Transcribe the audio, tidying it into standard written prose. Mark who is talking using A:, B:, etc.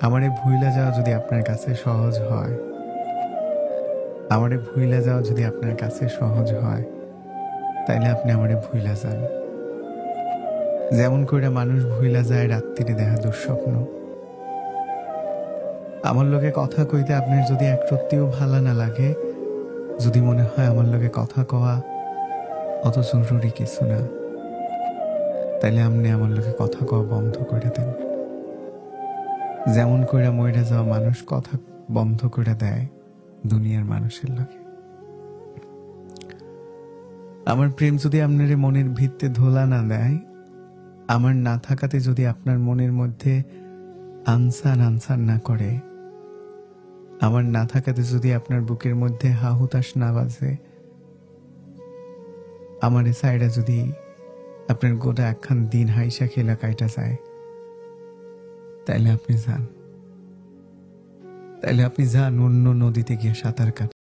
A: আমারে ভুইলা যাওয়া যদি আপনার কাছে সহজ হয়, আমারে ভুইলা যাওয়া যদি আপনার কাছে সহজ হয়, তাইলে আপনি আমারে ভুইলা যান। যেমন কইরা মানুষ ভুইলা যায় রাত্তিরে দেখা দুঃস্বপ্ন। আমার লগে কথা কইতে আপনার যদি একরত্তিও ভালো না লাগে, যদি মনে হয় আমার লগে কথা কওয়া অত জরুরি কিছু না, তাইলে আপনি আমার লগে কথা কওয়া বন্ধ করে দেন। যেমন কইরা মইরা যাওয়া মানুষ কথা বন্ধ করে দেয় দুনিয়ার মানুষের লগে। আমার প্রেম যদি আপনার মনের ভিত্তে ধোলা না দেয়, আমার না থাকাতে যদি আপনার মনের মধ্যে আনসার আনসার না করে, আমার না থাকাতে যদি আপনার বুকের মধ্যে হা হুতাশ না বাজে, আমার এ সাইডে যদি আপনার গোটা একখান দিন হাইসা খেলা কাইটা যায়, তাইলে আপনি যান। তাইলে আপনি যান অন্য নদীতে গিয়ে সাঁতার কাটতে।